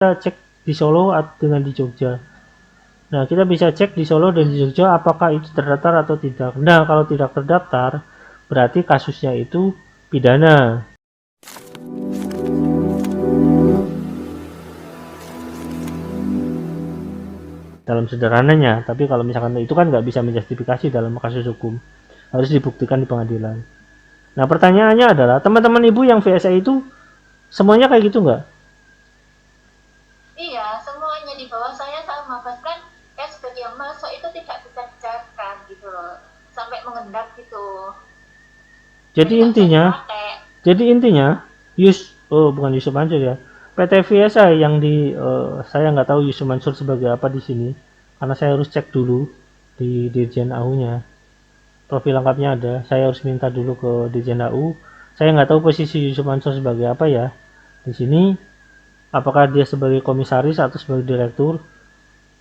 kita cek di Solo dengan di Jogja. Nah, kita bisa cek di Solo dan di Jogja apakah itu terdaftar atau tidak. Nah, kalau tidak terdaftar, berarti kasusnya itu pidana. Dalam sederhananya, tapi kalau misalkan itu kan nggak bisa menjustifikasi dalam kasus hukum. Harus dibuktikan di pengadilan. Nah, pertanyaannya adalah, teman-teman ibu yang VSA itu semuanya kayak gitu nggak? Iya, semuanya di bawah saya sama. Bahkan sebagai yang masuk itu tidak bisa dicatat gitu loh. Sampai mengendap gitu. Jadi Jadi nggak bisa intinya, dipakai. bukan Yusuf Mansur ya. PT VSA yang saya nggak tahu Yusuf Mansur sebagai apa di sini, karena saya harus cek dulu di Dirjen AU-nya. Profil lengkapnya ada, saya harus minta dulu ke Dirjen AU. Saya nggak tahu posisi Yusuf Mansur sebagai apa ya di sini, apakah dia sebagai komisaris atau sebagai direktur.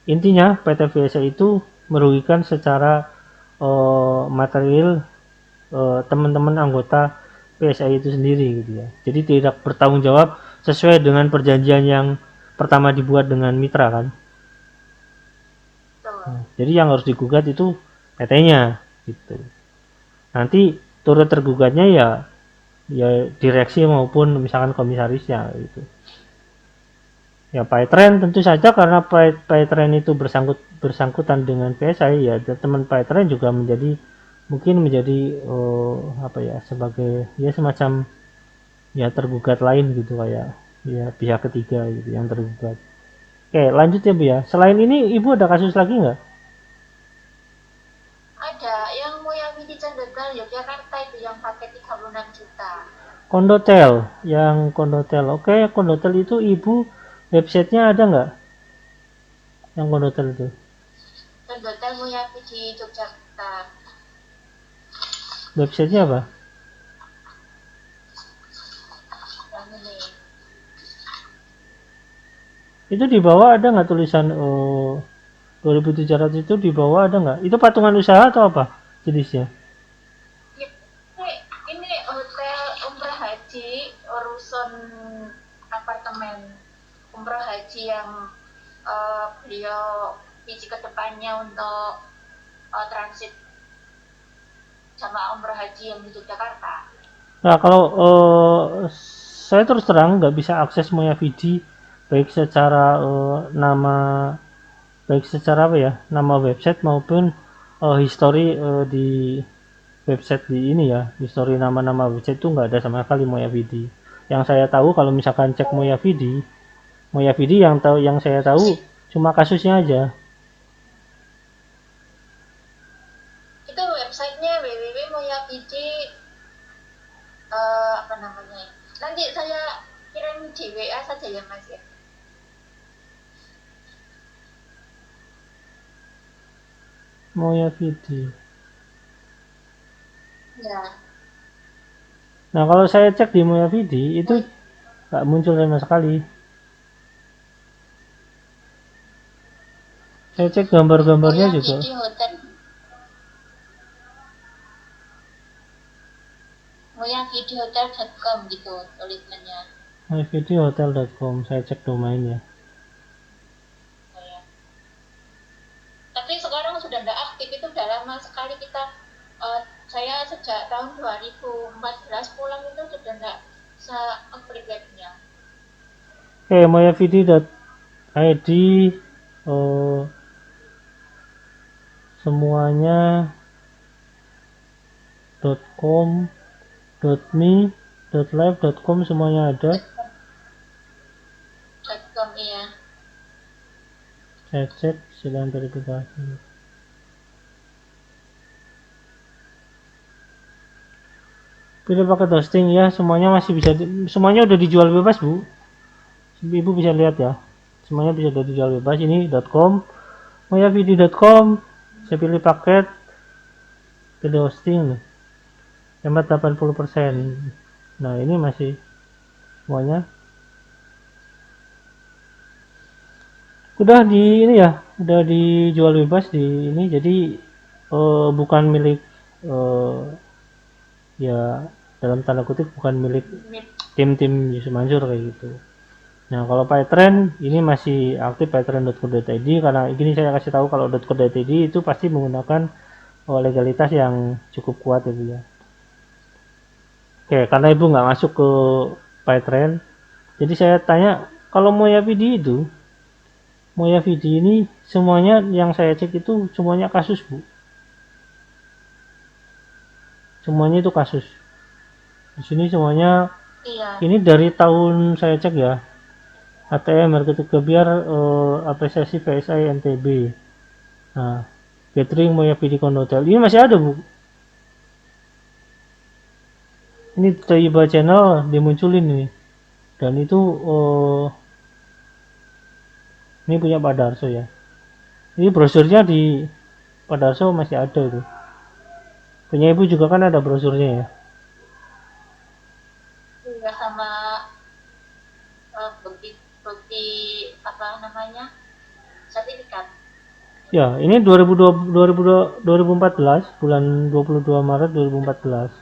Intinya PT VSA itu merugikan secara material teman-teman anggota PSI itu sendiri gitu ya. Jadi tidak bertanggung jawab sesuai dengan perjanjian yang pertama dibuat dengan mitra kan. Nah, jadi yang harus digugat itu PT-nya gitu. Nanti turut tergugatnya ya direksi maupun misalkan komisarisnya gitu. Ya Python tentu saja karena Python itu bersangkutan dengan PSI ya teman Python juga mungkin menjadi apa ya sebagai ya semacam ya tergugat lain gitu kayak ya pihak ketiga gitu yang tergugat. Oke lanjut ya Bu ya. Selain ini Ibu ada kasus lagi nggak? Ada yang Moyawi di Candegal Yogyakarta itu yang pakai 36 juta. Kondotel yang Kondotel. Oke Kondotel itu Ibu websitenya ada nggak yang Kondotel itu? Candegal Moyawi di Yogyakarta. Websitenya apa? Yang ini. Itu di bawah ada nggak tulisan 2.700 itu di bawah ada nggak? Itu patungan usaha atau apa jenisnya? Ini hotel umrah haji urusan apartemen umrah haji yang beliau visi kedepannya untuk transit jamaah umrah haji yang di Yogyakarta. Nah kalau saya terus terang nggak bisa akses Moyavidi baik secara baik secara apa ya nama website maupun history di website di ini ya history nama-nama website itu nggak ada sama sekali Moyavidi. Yang saya tahu kalau misalkan cek Moyavidi yang saya tahu cuma kasusnya aja. Itu websitenya www.moyavidi apa namanya. Nanti saya kirim di WA saja ya Mas ya. Moyavidi. Ya. Nah kalau saya cek di Moyavidi itu nggak muncul sama sekali. Saya cek gambar-gambarnya juga. Moyavidi Hotel. Moyavidihotel.com gitu tulisannya. Moyavidi.hotel.com saya cek domainnya. Ya. Tapi sekarang sudah tidak aktif, itu sudah lama sekali kita saya sejak tahun 2014 pulang itu sudah tidak se-upgrade webnya. Oke, moyavidi.id oh, semuanya .com .me .live.com semuanya ada. .com iya. Saya cek sedang verifikasi. Pilih paket hosting ya, semuanya masih bisa semuanya udah dijual bebas, Bu. Ibu bisa lihat ya. Semuanya bisa dijual bebas ini .com, moyavidi.com. Saya pilih paket, pilih hosting. Hemat 80%. Nah, ini masih semuanya udah di ini ya, udah dijual bebas di ini jadi bukan milik ya dalam tanda kutip bukan milik tim-tim Yusuf Mansur kayak gitu. Nah, kalau PyTrend ini masih aktif pytrend.co.id, karena ini saya kasih tahu kalau .co.id itu pasti menggunakan legalitas yang cukup kuat ya Bu ya. Oke, karena Ibu nggak masuk ke PyTrend, jadi saya tanya, kalau MoyaVD ini semuanya yang saya cek itu semuanya kasus Bu. Semuanya itu kasus. Di sini semuanya Iya. ini dari tahun saya cek ya. ATM Market Kebiar apresiasi PSI NTB. Nah, Catering MoyaVD Hotel. Ini masih ada Bu. Ini Toiba Channel dimunculin nih. Dan itu ini punya Pak Darso ya. Ini brosurnya di Pak Darso masih ada itu. Punya Ibu juga kan ada brosurnya ya. Iya, sama bukti bukti apa namanya, sertifikat. Ya, ini 2014 bulan 22 Maret 2014.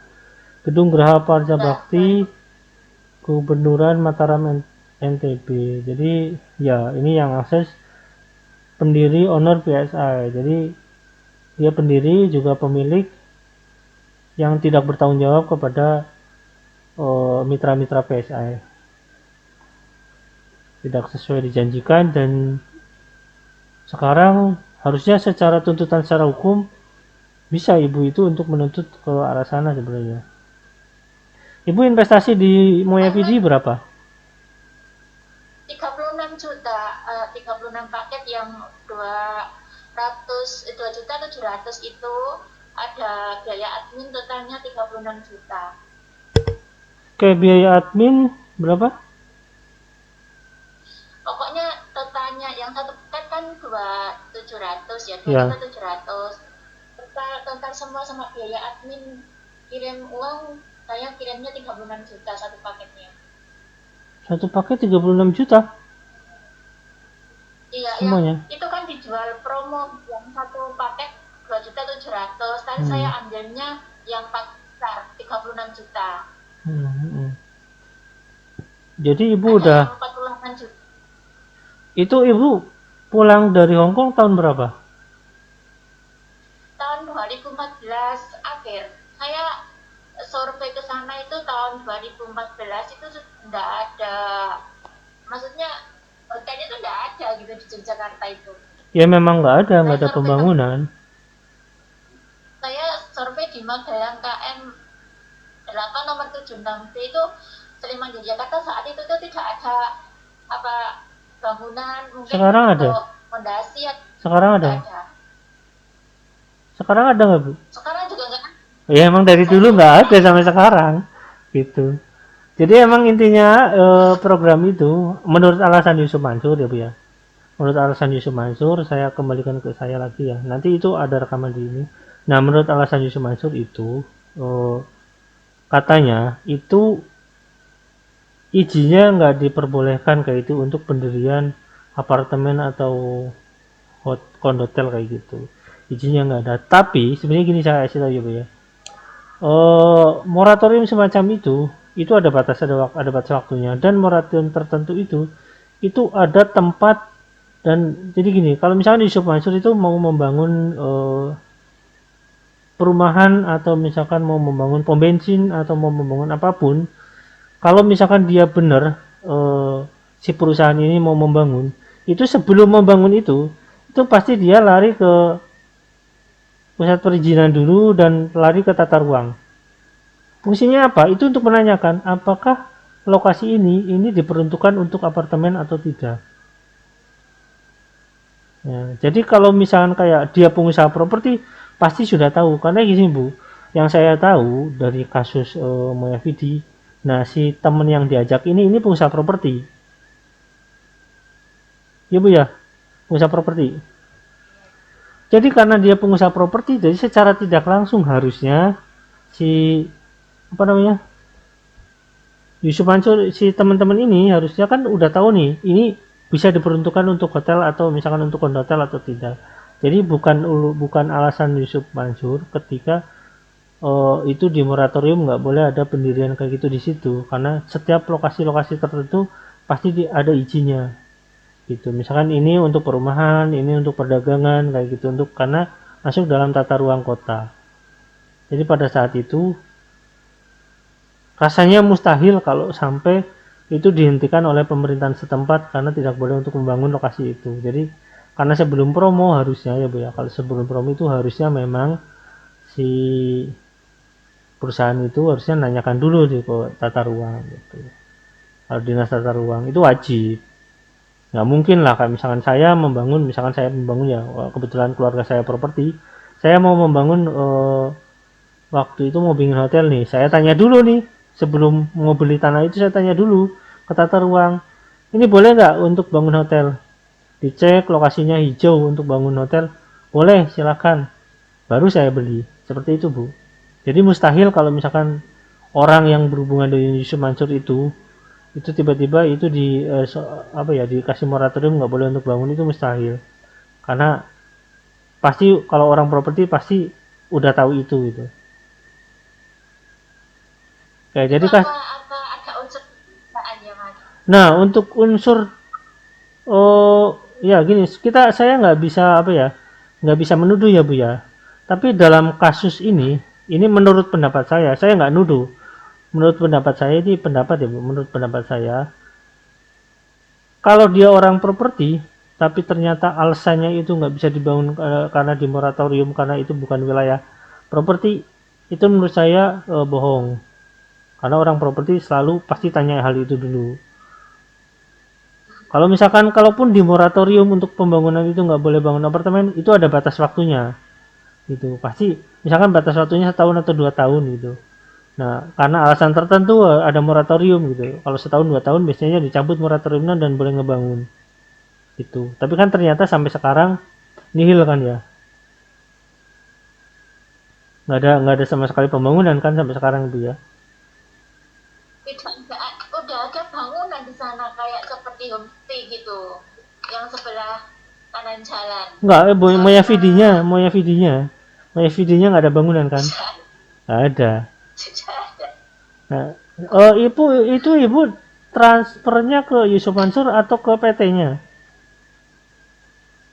Gedung Geraha Parja Udah Bakti Gubernuran Mataram NTB. Jadi ya ini yang akses pendiri owner PSI. Jadi dia pendiri juga pemilik yang tidak bertanggung jawab kepada mitra-mitra PSI. Tidak sesuai dijanjikan, dan sekarang harusnya secara tuntutan secara hukum bisa Ibu itu untuk menuntut ke arah sana sebenarnya. Ibu investasi di MoyaVD berapa? 36 juta, 36 paket yang 2 juta 700 itu ada biaya admin totalnya 36 juta. Oke, biaya admin berapa? Pokoknya totalnya yang satu paket kan 2.700 ya, 2.700.000. Total semua sama biaya admin kirim uang, saya kirimnya 36 juta satu paketnya. Satu paket 36 juta Iya, semuanya. yang itu kan dijual promo yang satu paket 2.700.000, tapi saya ambilnya yang paket besar 36 juta. Jadi Ibu Ada udah yang 48 juta. itu Ibu pulang dari Hong Kong tahun berapa? Tahun 2014 akhir. Saya survei ke sana itu tahun 2014, itu sudah ada, maksudnya hotelnya itu nggak ada gitu di Yogyakarta itu. Ya memang nggak ada pembangunan. Saya survei di Magelang KM 8 nomor 76B itu Sleman Yogyakarta, saat itu tuh tidak ada apa bangunan, mungkin Sekarang ada. fondasi. Sekarang ada. Sekarang ada nggak Bu? Sekarang juga nggak. Ya emang dari dulu nggak ada sampai sekarang gitu. Jadi emang intinya program itu menurut alasan Yusuf Mansur ya Bu ya. Menurut alasan Yusuf Mansur, saya kembalikan ke saya lagi ya. Nanti itu ada rekaman di ini. Nah, menurut alasan Yusuf Mansur itu katanya itu izinnya nggak diperbolehkan kayak itu untuk pendirian apartemen atau kondotel kayak gitu. Izinnya nggak ada. Tapi sebenarnya gini saya kasih tahu ya Bu ya. Moratorium semacam itu ada batas, ada batas waktunya, dan moratorium tertentu itu ada tempat. Dan jadi gini, kalau misalnya di Yusuf Mansur itu mau membangun perumahan atau misalkan mau membangun pom bensin atau mau membangun apapun, kalau misalkan dia benar si perusahaan ini mau membangun, itu sebelum membangun itu pasti dia lari ke pusat perizinan dulu dan lari ke tata ruang. Fungsinya apa? Itu untuk menanyakan apakah lokasi ini diperuntukkan untuk apartemen atau tidak. Ya, jadi kalau misalkan kayak dia pengusaha properti pasti sudah tahu, karena gini Bu, yang saya tahu dari kasus MoyaVD, nah si temen yang diajak ini pengusaha properti. Ya Bu ya, pengusaha properti. Jadi karena dia pengusaha properti, jadi secara tidak langsung harusnya si apa namanya Yusuf Mansur, si teman-teman ini harusnya kan udah tahu nih ini bisa diperuntukkan untuk hotel atau misalkan untuk kondotel atau tidak. Jadi bukan alasan Yusuf Mansur ketika itu di moratorium nggak boleh ada pendirian kayak gitu di situ, karena setiap lokasi-lokasi tertentu pasti ada izinnya gitu. Misalkan ini untuk perumahan, ini untuk perdagangan kayak gitu, untuk karena masuk dalam tata ruang kota. Jadi pada saat itu rasanya mustahil kalau sampai itu dihentikan oleh pemerintahan setempat karena tidak boleh untuk membangun lokasi itu. Jadi karena sebelum promo harusnya ya Bu ya, kalau sebelum promo itu harusnya memang si perusahaan itu harusnya nanyakan dulu di tata ruang gitu. Kalau dinas tata ruang itu wajib. Nggak mungkin lah kayak misalkan saya membangun ya, kebetulan keluarga saya properti, saya mau membangun waktu itu mau bikin hotel nih, saya tanya dulu nih sebelum mau beli tanah itu, saya tanya dulu ke tata ruang, ini boleh nggak untuk bangun hotel, dicek lokasinya hijau untuk bangun hotel, boleh silakan, baru saya beli, seperti itu Bu. Jadi mustahil kalau misalkan orang yang berhubungan dengan Yusuf Mansur itu tiba-tiba itu dikasih moratorium nggak boleh untuk bangun, itu mustahil, karena pasti kalau orang properti pasti udah tahu itu gitu. Kayak jadi Apa apa ada unsur penistaan ya Mas? nah untuk unsur ya gini, saya nggak bisa nggak bisa menuduh ya Bu ya. Tapi dalam kasus ini menurut pendapat saya nggak nuduh. Menurut pendapat saya ini pendapat ya Bu, menurut pendapat saya, kalau dia orang properti, tapi ternyata alasannya itu nggak bisa dibangun karena di moratorium karena itu bukan wilayah properti, itu menurut saya bohong. Karena orang properti selalu pasti tanya hal itu dulu. Kalau misalkan kalaupun di moratorium untuk pembangunan itu nggak boleh bangun apartemen, itu ada batas waktunya. Gitu. Pasti misalkan batas waktunya 1 atau 2 tahun gitu. Nah, karena alasan tertentu ada moratorium gitu. Kalau 1 2 tahun biasanya dicabut moratoriumnya dan boleh ngebangun. Gitu. Tapi kan ternyata sampai sekarang nihil kan ya. Nggak ada sama sekali pembangunan kan sampai sekarang itu ya. Tidak, udah ada bangunan di sana kayak seperti homestay gitu, yang sebelah kanan jalan. Nggak, Moya VD-nya, nggak ada bangunan kan? Nggak ada. Nah, ibu transfernya ke Yusuf Mansur atau ke PT-nya?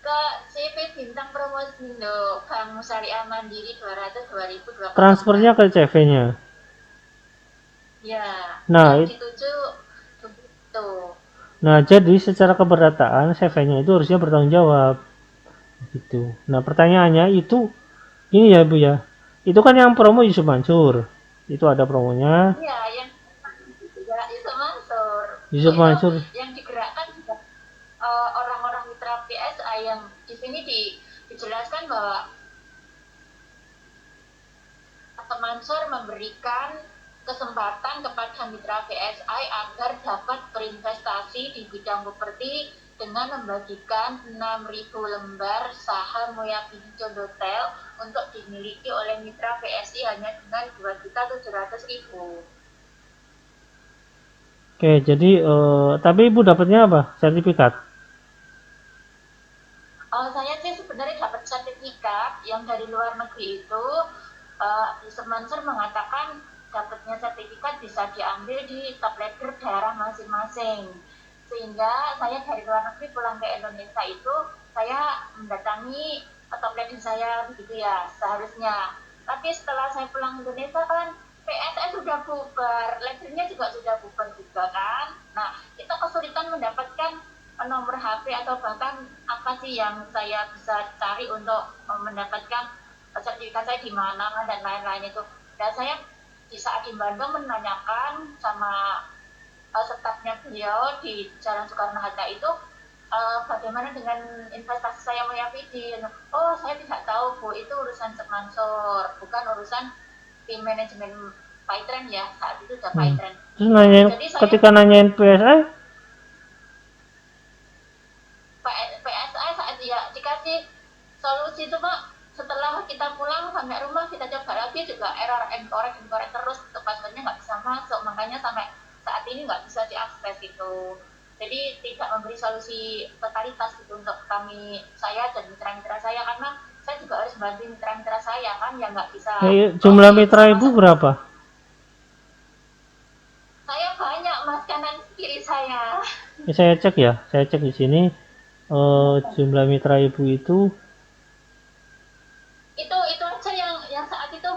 Ke CV Bintang Promosindo Bank Syariah Mandiri 200 2020. Transfernya ke CV-nya. Ya, Nah, yang dituju begitu. nah jadi secara keberdataan CV-nya itu harusnya bertanggung jawab. Gitu. Nah, pertanyaannya itu ini ya Bu ya. Itu kan yang promo Yusuf Mansur. Itu ada promonya. Iya, yang digerak Yusuf Mansur. Yusuf Itu Mansur. yang digerakkan juga orang-orang mitra PSI yang di sini dijelaskan bahwa Pak Mansur memberikan kesempatan kepada mitra PSI agar dapat berinvestasi di bidang properti dengan membagikan 6.000 lembar saham Moyapini Condotel untuk dimiliki oleh mitra PSI hanya dengan 2.700.000. Oke, jadi tapi Ibu dapatnya apa? Sertifikat? Saya sih sebenarnya dapat sertifikat yang dari luar negeri itu. Yusuf Mansur mengatakan dapatnya sertifikat bisa diambil di top leader daerah masing-masing, sehingga saya dari luar negeri pulang ke Indonesia itu saya mendatangi top leader saya begitu ya seharusnya, tapi setelah saya pulang ke Indonesia kan PSS sudah bubar, leadernya juga sudah bubar juga kan. Nah, kita kesulitan mendapatkan nomor HP atau bahkan apa sih yang saya bisa cari untuk mendapatkan sertifikat saya di mana dan lain-lain itu. Dan saya di saat di Bandung menanyakan sama stafnya beliau di Jalan Soekarno-Hatta itu bagaimana dengan investasi saya Moyapidi. Oh, saya tidak tahu Bu, itu urusan Mansur, bukan urusan tim manajemen Paitren ya, saat itu udah Paitren. Terus nanyain, jadi ketika nanyain PSI saat ya dikasih solusi itu Pak, setelah kita pulang sampai rumah kita coba lagi juga error incorrect terus, passwordnya nggak bisa masuk, makanya sampai saat ini nggak bisa diakses gitu. Jadi tidak memberi solusi totalitas gitu untuk saya dan mitra-mitra saya, karena saya juga harus bantu mitra-mitra saya kan yang nggak bisa. Jumlah mitra Ibu berapa? Saya banyak Mas, kanan kiri saya. Ini saya cek di sini jumlah mitra ibu itu aja yang saat itu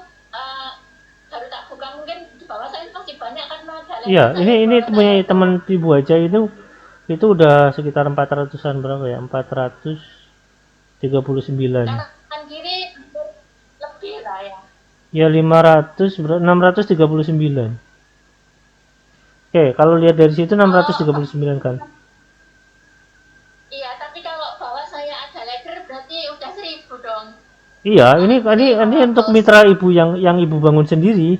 baru tak buka, mungkin di bawah saya masih banyak kan ada iya, letter saya ini di bawah punya saya itu. teman ibu aja itu udah sekitar 400-an berapa ya? 439. Kanan kiri lebih lah ya. Ya 639. Oke, kalau lihat dari situ Oh 639 kan. iya, tapi kalau bawah saya ada letter berarti udah 1000 dong. Iya, ini Kanan ini kiri ini untuk 500. mitra ibu yang ibu bangun sendiri,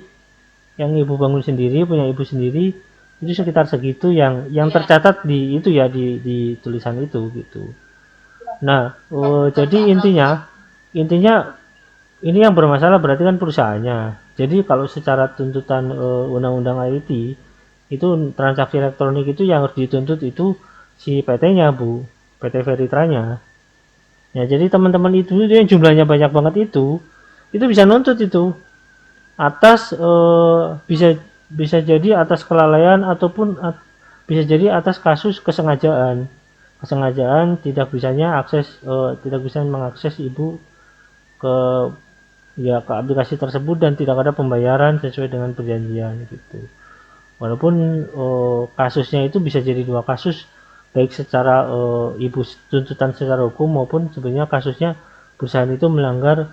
punya ibu sendiri itu sekitar segitu yang Iya, tercatat di itu ya di tulisan itu gitu. Nah, jadi tercatat. intinya ini yang bermasalah berarti kan perusahaannya. Jadi kalau secara tuntutan undang-undang IT itu transaksi elektronik itu yang harus dituntut itu si PT-nya Bu, PT Veritranya. Ya jadi teman-teman itu yang jumlahnya banyak banget itu bisa nuntut itu atas bisa bisa jadi atas kelalaian ataupun bisa jadi atas kasus kesengajaan tidak bisa mengakses ibu ke ke aplikasi tersebut dan tidak ada pembayaran sesuai dengan perjanjian gitu. Walaupun kasusnya itu bisa jadi dua kasus, baik secara ibu tuntutan secara hukum maupun sebenarnya kasusnya perusahaan itu melanggar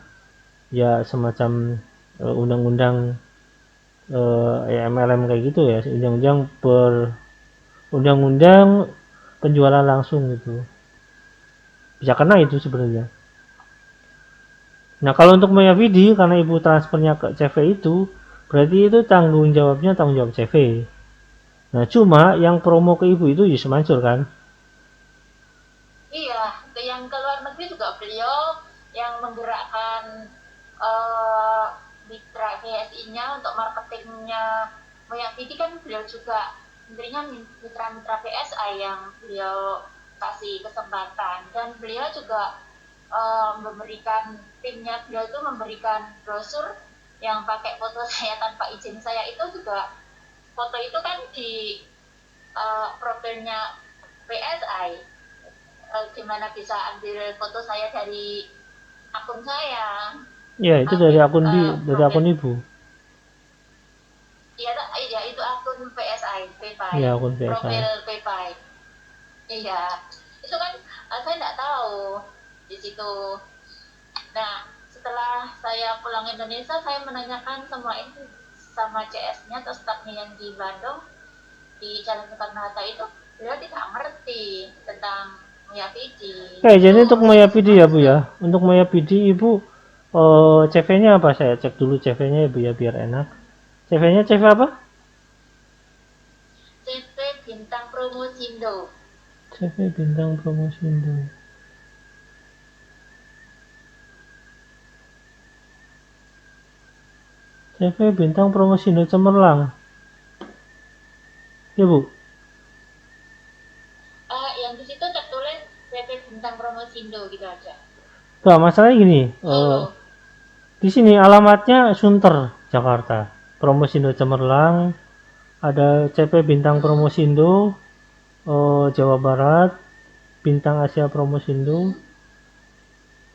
ya semacam undang-undang MLM kayak gitu ya, undang-undang penjualan langsung gitu. Bisa kena itu sebenarnya. Nah kalau untuk Maya Vidi karena ibu transfernya ke CV itu berarti itu tanggung jawab CV. Nah cuma yang promo ke ibu itu Yusuf Mansur kan. Iya, yang ke luar negeri juga beliau yang menggerakkan uh, mitra PSI-nya untuk marketingnya. Moyakiti kan beliau juga menterinya mitra-mitra PSI yang beliau kasih kesempatan, dan beliau juga memberikan timnya, beliau itu memberikan brosur yang pakai foto saya tanpa izin saya, itu juga foto itu kan di profilnya PSI. Gimana bisa ambil foto saya dari akun saya, Ya itu dari akun dari akun profil, ibu. iya ya itu akun PSI PayPal, Ya akun PSI. profil PayPal. Iya, itu kan saya nggak tahu di situ. Nah, setelah saya pulang Indonesia, saya menanyakan semua itu sama CS-nya atau stafnya yang di Bandung, di Jalan Soekarno-Hatta itu, beliau tidak ngerti tentang Muyapidi. Oke, Itu jadi untuk urusan Maya Yusuf PD ya Bu Mansur. ya. Untuk Maya PD Ibu CV-nya apa? Saya cek dulu CV-nya ya Bu ya biar enak. CV-nya CV apa? CV Bintang Promosindo. CV Bintang Promosindo. CV Bintang Promosindo Cemerlang. Ya Bu. Yang di situ tertulis CV Bintang Promosindo gitu aja. Nah, masalahnya gini, Solo. di sini alamatnya Sunter, Jakarta. Promosindo Cemerlang, ada CP Bintang Hmm. Promosindo, Jawa Barat, Bintang Asia Promosindo, Hmm.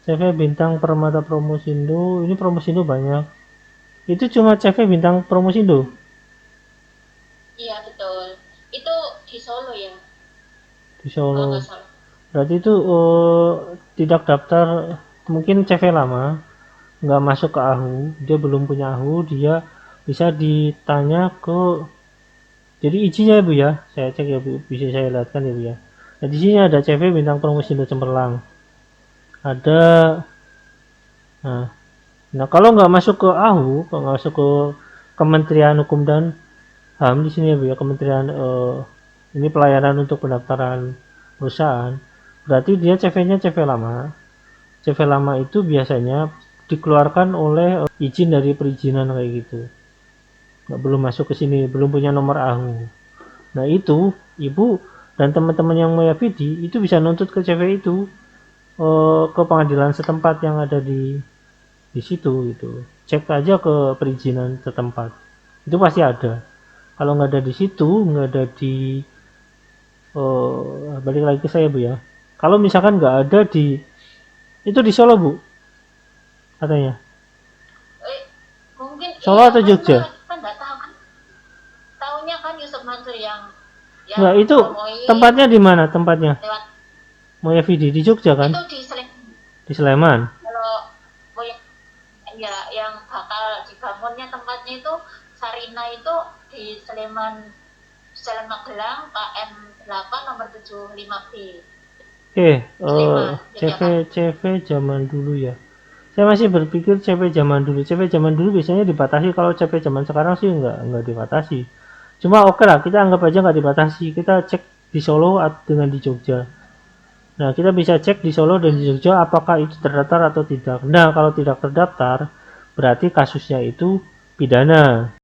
CV Bintang Permata Promosindo, ini Promosindo banyak. Itu cuma CV Bintang Promosindo Iya betul. Itu di Solo ya, di kalau Solo. nggak salah. Berarti itu tidak daftar, mungkin CV lama, nggak masuk ke AHU, dia belum punya AHU, dia bisa ditanya ke. Jadi izinnya ya Bu ya, saya cek ya Bu, bisa saya lihatkan ya Bu ya. Nah di sini ada CV bintang promosi Indo Cemerlang. Ada, nah, nah kalau nggak masuk ke AHU, kalau nggak masuk ke Kementerian Hukum dan HAM di sini ya Bu ya, Kementerian ini pelayanan untuk pendaftaran perusahaan. Berarti dia CV-nya CV lama. CV lama itu biasanya dikeluarkan oleh izin dari perizinan kayak gitu. Nggak belum masuk ke sini, belum punya nomor AHU. Nah itu ibu dan teman-teman yang meyakini itu bisa nuntut ke CV itu ke pengadilan setempat yang ada di situ gitu. Cek aja ke perizinan setempat. Itu pasti ada. Kalau nggak ada di situ, nggak ada di balik lagi ke saya Bu ya. Kalau misalkan nggak ada itu di Solo Bu katanya. Mungkin Solo iya atau kan, Jogja? kan nggak tahu kan. Tahunya kan Yusuf Mansur yang Nggak, itu promoin tempatnya di mana tempatnya? lewat Moya Vidi di Jogja kan? itu di Sleman. Di Sleman. Kalau mau ya yang bakal dibangunnya tempatnya itu Sarina itu di Sleman, Jalan Magelang KM 8 nomor 75B. Oke, Sleman, CV Yogyakarta. CV zaman dulu ya. Saya masih berpikir CV zaman dulu. CV zaman dulu biasanya dibatasi, kalau CV zaman sekarang sih nggak dibatasi. Cuma oke lah, kita anggap aja nggak dibatasi. Kita cek di Solo dengan di Jogja. Nah, kita bisa cek di Solo dan di Jogja apakah itu terdaftar atau tidak. Nah, kalau tidak terdaftar, berarti kasusnya itu pidana.